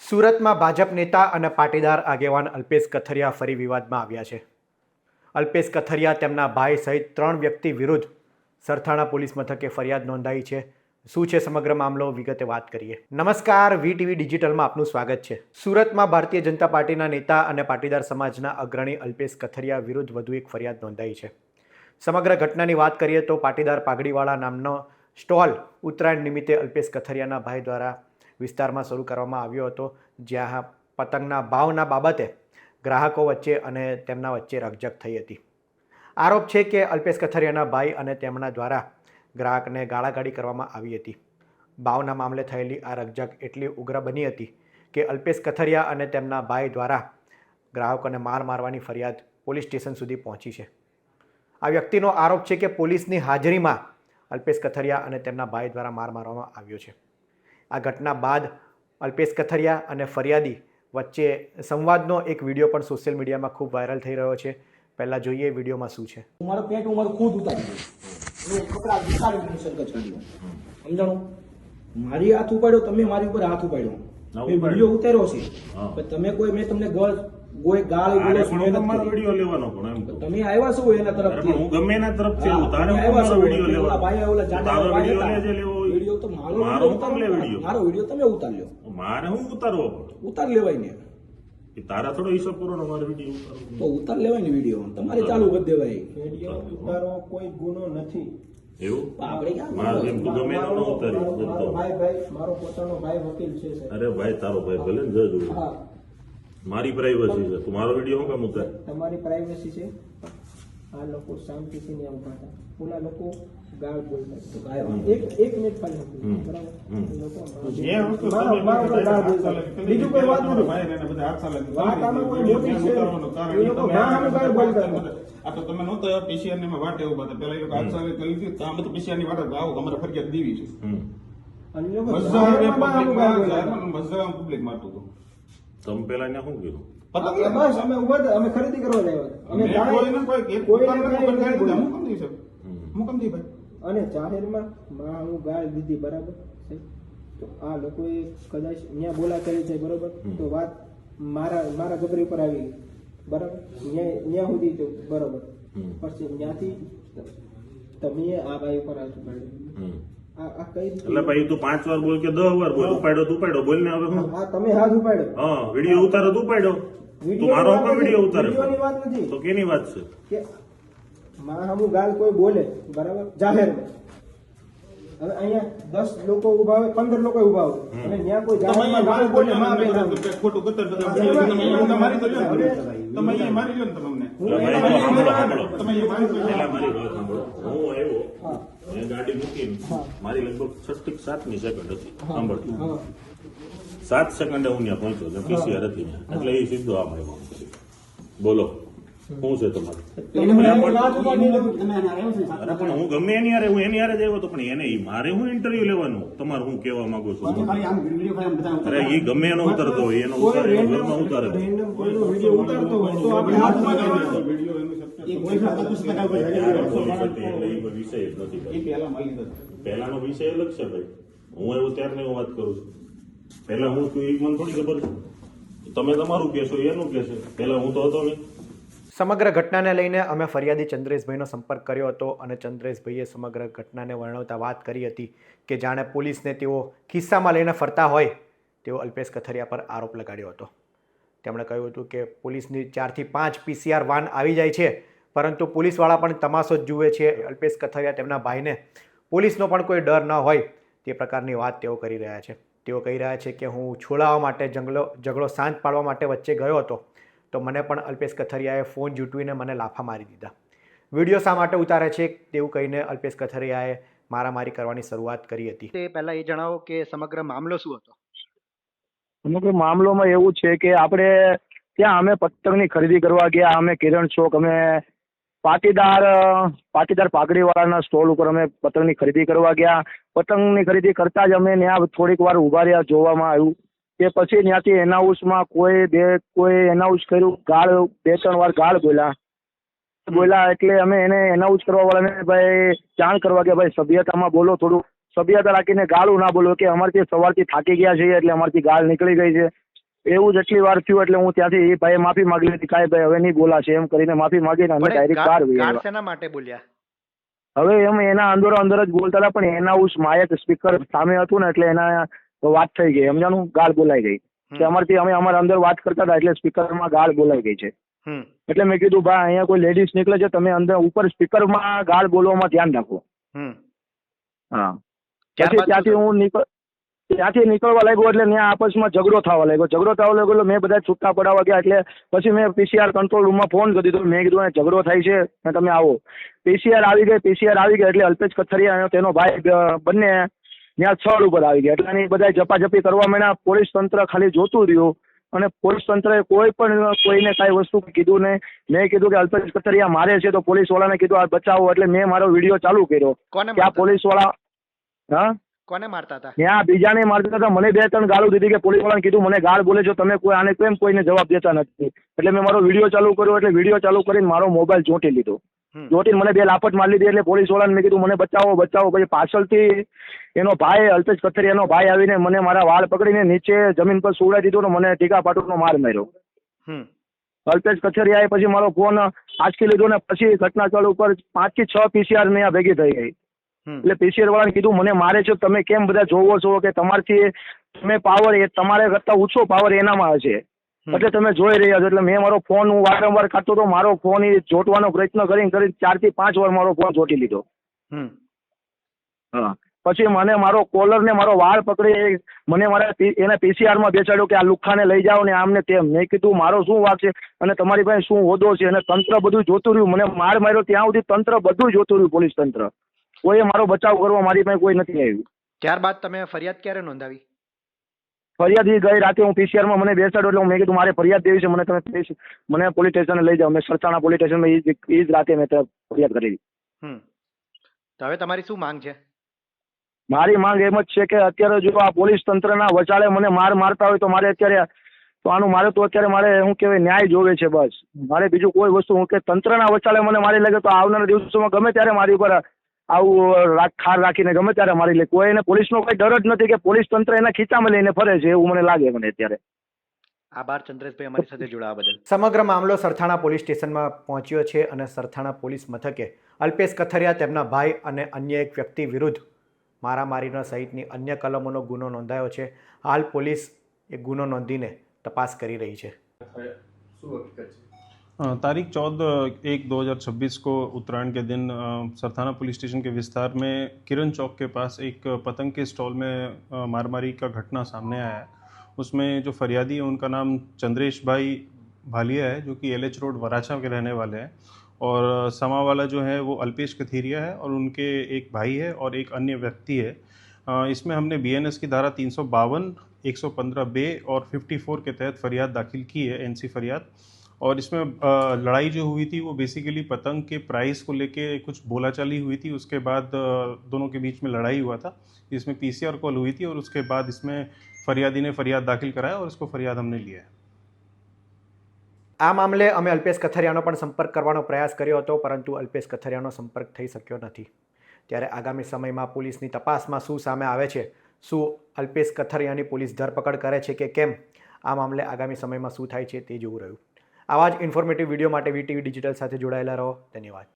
સુરતમાં ભાજપ નેતા અને પાટીદાર આગેવાન અલ્પેશ કથિરિયા ફરી વિવાદમાં આવ્યા છે. અલ્પેશ કથિરિયા તેમના ભાઈ સહિત 3 વ્યક્તિ વિરુદ્ધ સરથાણા પોલીસ મથકે ફરિયાદ નોંધાઈ છે. શું છે સમગ્ર મામલો, વિગતે વાત કરીએ. નમસ્કાર, વીટીવી ડિજિટલમાં આપનું સ્વાગત છે. સુરતમાં ભારતીય જનતા પાર્ટીના નેતા અને પાટીદાર સમાજના અગ્રણી અલ્પેશ કથિરિયા વિરુદ્ધ વધુ એક ફરિયાદ નોંધાઈ છે. સમગ્ર ઘટનાની વાત કરીએ તો પાટીદાર પાઘડીવાળા નામનો સ્ટોલ ઉત્તરાયણ નિમિત્તે અલ્પેશ કથિરિયાના ભાઈ દ્વારા વિસ્તારમાં શરૂ કરવામાં આવ્યો હતો, જ્યાં પતંગના ભાવના બાબતે ગ્રાહકો વચ્ચે અને તેમના વચ્ચે રકઝક થઈ હતી. આરોપ છે કે અલ્પેશ કથિરિયાના ભાઈ અને તેમના દ્વારા ગ્રાહકને ગાળાગાળી કરવામાં આવી હતી. ભાવના મામલે થયેલી આ રકઝક એટલી ઉગ્ર બની હતી કે અલ્પેશ કથિરિયા અને તેમના ભાઈ દ્વારા ગ્રાહકોને માર મારવાની ફરિયાદ પોલીસ સ્ટેશન સુધી પહોંચી છે. આ વ્યક્તિનો આરોપ છે કે પોલીસની હાજરીમાં અલ્પેશ કથિરિયા અને તેમના ભાઈ દ્વારા માર મારવામાં આવ્યો છે. આ ઘટના બાદ અલ્પેશ કથિરિયા અને ફરિયાદી વચ્ચે સંવાદનો એક વિડીયો પણ સોશિયલ મીડિયામાં ખૂબ વાયરલ થઈ રહ્યો છે. પહેલા જોઈએ વિડીયોમાં શું છે. મારો પેટ મારું ખુદ ઉતારી દઉં, કપડા વિસ્તારી દીધું સરકત કરી દઉં. સમજાણું? મારી હાથ ઉપાડ્યો, તમે મારી ઉપર હાથ ઉપાડ્યો, મેં વિડીયો ઉતાર્યો છે, પણ તમે કોઈ મેં તમને કોઈ ગાળ વિડીયો લેવાનો પણ એમ તમે આવ્યા છો એના તરફથી, હું ગમે એના તરફથી તારે આવ્યા છો વિડીયો લેવાનો ભાઈ ઓલા જાડા તારો ભાઈ વિડીયો હતા. લેજે લેવો વિડીયો તો મારો હું કેમ લે વિડીયો? મારો વિડીયો તમે ઉતાર્યો, મારે હું ઉતારવો પડે? ઉતાર લેવાય ને. એ તારા થોડો હિસાબ કરવાનો, મારે વિડીયો ઉતારવો તો ઉતાર લેવાય ને વિડીયો, તમારે ચાલુ કરી દેવાય. વિડીયો ઉતારો કોઈ ગુનો નથી. એવું? આપણે ક્યાં મારે એમ તું ગમે એનો ન ઉતારી મારો બધો. ભાઈ મારો પોતાનો ભાઈ વકીલ છે સાહેબ. અરે ભાઈ, તારો ભાઈ ભલે ને જજ હોય. હા, મારી પ્રાઇવસી છે, તું મારો વિડીયો હું કેમ ઉતાર? તમારી પ્રાઇવસી છે. આ લોકો શાંતિથી ને ઉભા હતા, ઓલા લોકો ગાળ બોલતા એક મિનિટ ખાલી બરાબર. એ લોકો મારો ગાળ બોલતા, બીજું કોઈ વાત નથી. વાત આમાં કોઈ મોટી છે, એ લોકો ગાળ બોલતા હતા. આ તો તમે નહોતો પીસીઆર ની વાટે ઉભા હતા. પેલા એ લોકો હાથસાલે કરી દીધી, આમ તો પીસીઆર ની વાટે આવો અમારે ફરિયાદ દેવી છે. અને એ લોકો જાહેરમાં પબ્લિક મારતું હતું. તમે પેલા ને શું કીધું? બસ અમે ઉભા હતા, અમે ખરીદી કરવા આવ્યા હતા. અને જાહેરમાં હું ગાળ દીધી બરાબર છે. તો આ લોકોએ કદાચ ત્યાં બોલા કરી છે બરોબર, તો વાત મારા ગબરી ઉપર આવી ગઈ બરાબર, ત્યાં સુધી તો બરોબર. પછી ત્યાંથી તમે આ ભાઈ ઉપર હાથ ઉપાડ્યો. આ કઈ રીતે? એટલે ભાઈ તું 5 વાર બોલ કે 10 વાર બોલ, ઉપાડ્યો બોલ ને. હવે હું હા, તમે હાથ ઉપાડ્યો. હા, વિડીયો ઉતારો તું ઉપાડ્યો. તું મારો પણ વિડીયો ઉતારે વિડીયોની વાત નથી તો કેની વાત છે? કે મારામાં ગાલ કોઈ બોલે બરાબર જાહેરમાં. હવે અહીંયા 10 લોકો ઉભા હોય, 15 લોકો ઉભા હોય, અને ત્યાં કોઈ જાહેરમાં ગાળ બોલે માં બે નામ. ખોટું કતર બધા મારી તો લ્યો ને. તમે અહીંયા મારી લ્યો ને તમે અમને. એટલે ભાઈ સાંભળો. તમે અહીંયા મારી તો પહેલા મારી વાત સાંભળો. હું આવ્યો, મેં ગાડી મૂકીને મારી લગભગ 6-7 સેકન્ડ હતી. સાંભળ, 7 સેકન્ડે હું ત્યાં પહોંચ્યો, પીસીઆર હતી ત્યાં. એટલે એ સીધો આમ આવ્યો. બોલો, શું છે તમારું? અરે પણ હું ગમે એની હારે, હું એની હારે જ આવ્યો હતો, પણ એને મારે હું ઇન્ટરવ્યુ લેવાનું? તમારે હું કહેવા માંગુ છું? અરે એ ગમે એનો ઉતારતો હોય, એનો ઉતારે, એનો ઘરમાં ઉતારે. રેન્ડમ કોઈનો વિડીયો ઉતારતો હોય તો આપણે હાથ ઉપાડવાનો. વિષય જ નથી. પહેલા મારી દીધો. પહેલાનો વિષય અલગ છે ભાઈ. હું એવું ત્યારની હું વાત કરું છું. પહેલા હું છું એ મને થોડી ખબર છે. તમે તમારું કહેશો, એનું કહેશે. પહેલા હું તો હતો નહીં. સમગ્ર ઘટનાને લઈને અમે ફરિયાદી ચંદ્રેશભાઈનો સંપર્ક કર્યો હતો અને ચંદ્રેશભાઈએ સમગ્ર ઘટનાને વર્ણવતા વાત કરી હતી કે જાણે પોલીસને તેઓ ખિસ્સામાં લઈને ફરતા હોય તેવો અલ્પેશ કથિરિયા પર આરોપ લગાડ્યો હતો. તેમણે કહ્યું હતું કે પોલીસની 4 થી 5 પીસીઆર વાન આવી જાય છે, પરંતુ પોલીસવાળા પણ તમાશો જ જુએ છે. અલ્પેશ કથિરિયા તેમના ભાઈને પોલીસનો પણ કોઈ ડર ન હોય તે પ્રકારની વાત તેઓ કરી રહ્યા છે. તેઓ કહી રહ્યા છે કે હું છોડાવવા માટે ઝઘડો શાંત પાડવા માટે વચ્ચે ગયો હતો, તો મને પણ અલ્પેશ કથિરિયાએ ફોન જૂટવીને મને લાફા મારી દીધા. વિડીયો શા માટે ઉતારે છે તેવું કહીને અલ્પેશ કથિરિયાએ મારામારી કરવાની શરૂઆત કરી હતી. તે પહેલા એ જણાવો કે સમગ્ર મામલો શું હતો? સમગ્ર મામલોમાં એવું છે કે આપણે ત્યાં અમે પતંગની ખરીદી કરવા ગયા. અમે કિરણ ચોક, અમે પાટીદાર પાઘડીવાળાના સ્ટોલ ઉપર અમે પતંગની ખરીદી કરવા ગયા. પતંગની ખરીદી કરતા જ અમે ત્યાં થોડીક વાર ઉભા રહ્યા. જોવામાં આવ્યું કે પછી ત્યાંથી એનાઉન્સમાં કોઈ એનાઉન્સ કર્યું, ગાળ 2-3 વાર ગાળ બોલ્યા. એટલે અમે એને એનાઉન્સ કરવા વાળાને ભાઈ જાણ કરવા કે ભાઈ સભ્યતામાં બોલો, થોડું સભ્યતા રાખીને ગાળું ના બોલો, કે અમારથી સવારથી થાકી ગયા છીએ એટલે અમારથી ગાળ નીકળી ગઈ છે. એવું જેટલી વાર થયું એટલે હું ત્યાંથી એ ભાઈએ માફી માંગી લીધી, કાંઈ ભાઈ હવે નહીં બોલાશે એમ કરીને માફી માંગીને અમે ડાયરેક્ટ બહાર વહી ગાર્ડ આવ્યા. શેના માટે બોલ્યા? હવે એમ એના અંદરો અંદર જ બોલતા હતા, પણ એના ઉસ માયક સ્પીકર સામે હતું ને એટલે એના વાત થઈ ગઈ, સમજાણું, ગાળ બોલાઈ ગઈ કે અમારથી અમે અમારા અંદર વાત કરતા હતા એટલે સ્પીકરમાં ગાળ બોલાઈ ગઈ છે. એટલે મેં કીધું ભાઈ અહીંયા કોઈ લેડીઝ નીકળે છે, તમે અંદર ઉપર સ્પીકરમાં ગાળ બોલવામાં ધ્યાન રાખો. હા, પછી ત્યાંથી નીકળવા લાગ્યો એટલે ત્યાં આપસમાં ઝઘડો થવા લાગ્યો એટલે મેં બધા છૂટા પડાવવા ગયા. એટલે પછી મેં પીસીઆર કંટ્રોલ રૂમમાં ફોન કરી દીધો. મેં કીધું ઝઘડો થાય છે ને તમે આવો. પીસીઆર આવી ગઈ એટલે અલ્પેશ કથરિયા અને તેનો ભાઈ બંને ત્યાં સ્થળ ઉપર આવી ગયા. એટલે એની બધા ઝપાઝપી કરવા માંડ્યા. પોલીસ તંત્ર ખાલી જોતું રહ્યું અને પોલીસ તંત્રએ કોઈને કાંઈ વસ્તુ કીધું નહીં. મેં કીધું કે અલ્પેશ કથરિયા મારે છે તો પોલીસ વાળાને કીધું આ બચાવો. એટલે મેં મારો વિડીયો ચાલુ કર્યો કે આ પોલીસ વાળા કોને મારતા હતા? ત્યાં બીજાને મારતા હતા. મને 2-3 ગાળો દીધી કે પોલીસ વાળાને કીધું મને ગાળ બોલે છો તમે, કોઈ આને કેમ કોઈને જવાબ દેતા નથી. એટલે મેં મારો વિડીયો ચાલુ કર્યો. એટલે વિડીયો ચાલુ કરીને મારો મોબાઈલ ચોંટી લીધો. ચોંટીને મને 2 લાફટ મારી લીધી. એટલે પોલીસ વાળાને મેં કીધું મને બચાવો. પછી પાછળથી એનો ભાઈ અલ્પેશ કથરિયાનો ભાઈ આવીને મને મારા વાળ પકડીને નીચે જમીન પર સુવડાવી દીધો ને મને ટીકા પાટુનો માર માર્યો. અલ્પેશ કથરિયાએ પછી મારો ફોન આંચકી લીધો ને પછી ઘટનાસ્થળ ઉપર 5 થી 6 પીસીઆર ને ભેગી થઈ ગઈ. એટલે પીસીઆર વાળાને કીધું મને મારે છે તમે કેમ બધા જોવો છો કે તમારથી તમે પાવર એ તમારે કરતા ઓછો પાવર એનામાં હશે એટલે તમે જોઈ રહ્યા છો. એટલે મેં મારો ફોન હું વારંવાર કાઢતો હતો. મારો ફોન એ જોટવાનો પ્રયત્ન કરીને 4 થી 5 વાર મારો ફોન જોટી લીધો. હા, પછી મને મારો કોલર ને મારો વાળ પકડી મને એના પીસીઆર માં બેસાડ્યો કે આ લુખ્ખાને લઈ જાઓ ને આમને તેમ. મેં કીધું મારો શું વાંક છે અને તમારી પાસે શું હોદ્દો છે? અને તંત્ર બધું જોતું રહ્યું. મને માર માર્યો ત્યાં સુધી તંત્ર બધું જોતું રહ્યું. પોલીસ તંત્ર કોઈએ મારો બચાવ કરવા મારી પાસે કોઈ નથી આવ્યું. ત્યારબાદ તમે ફરિયાદ ક્યારે નોંધાવી? ફરિયાદ ગઈ રાતે હું પીસીઆરમાં મને બેસાડ્યો એટલે મેં કીધું મારે ફરિયાદ દેવી છે, મને પોલીસ સ્ટેશને લઈ જાઓ. મેં સરથાણા પોલીસ સ્ટેશનમાં એ જ રાતે મેં ફરિયાદ કરી. તો હવે તમારી શું માંગ છે? મારી માંગ એમ જ છે કે અત્યારે જો આ પોલીસ તંત્રના વચાળે મને મારતા હોય તો મારે અત્યારે શું કહેવાય ન્યાય જોવે છે. બસ મારે બીજું કોઈ વસ્તુ કે તંત્રના વચાળે મને મારી લાગે તો આવનારા દિવસોમાં ગમે ત્યારે મારી ઉપર આવું ખાર રાખીને ગમે ત્યારે મારી લે. કોઈને પોલીસનો કોઈ ડર જ નથી કે પોલીસ તંત્ર એના ખીચામાં લઈને ફરે છે એવું મને લાગે મને અત્યારે. આભાર ચંદ્રેશભાઈ અમારી સાથે જોડાવા બદલ. સમગ્ર મામલો સરથાણા પોલીસ સ્ટેશનમાં પહોંચ્યો છે અને સરથાણા પોલીસ મથકે અલ્પેશ કથરિયા, તેમના ભાઈ અને અન્ય એક વ્યક્તિ વિરુદ્ધ મારામારીનો સહિતની અન્ય કલમોનો ગુનો નોંધાયો છે. હાલ પોલીસ એ ગુનો નોંધીને તપાસ કરી रही है. तारीख 14/1/2026 को उत्तरायण के दिन सरथाना पुलिस स्टेशन के विस्तार में किरण चौक के पास एक पतंग के स्टॉल में मारामारी का घटना सामने आया है. उसमें जो फरियादी है उनका नाम चंद्रेश भाई भालिया है जो कि LH रोड वराछा के रहने वाले हैं और समा वाला जो है वो अल्पेश कथरिया है और उनके एक भाई है और एक अन्य व्यक्ति है. इसमें हमने BNS की धारा 352, 115B और 54 के तहत फरियाद दाखिल की है, NC फरियाद. और इसमें लड़ाई जो हुई थी वो बेसिकली पतंग के प्राइस को लेके कुछ बोलाचाली हुई थी. उसके बाद दोनों के बीच में लड़ाई हुआ था. इसमें PCR कॉल हुई थी और उसके बाद इसमें फरियादी ने फरियाद दाखिल कराया और इसको फरियाद हमने लिया है. આ મામલે અમે અલ્પેશ કથરિયાનો પણ સંપર્ક કરવાનો પ્રયાસ કર્યો હતો પરંતુ અલ્પેશ કથરિયાનો સંપર્ક થઈ શક્યો નથી. ત્યારે આગામી સમયમાં પોલીસની તપાસમાં શું સામે આવે છે, શું અલ્પેશ કથરિયાની પોલીસ ધરપકડ કરે છે કે કેમ, આ મામલે આગામી સમયમાં શું થાય છે તે જોવું રહ્યું. આવા જ ઇન્ફોર્મેટિવ વિડીયો માટે VTV ડિજિટલ સાથે જોડાયેલા રહો. ધન્યવાદ.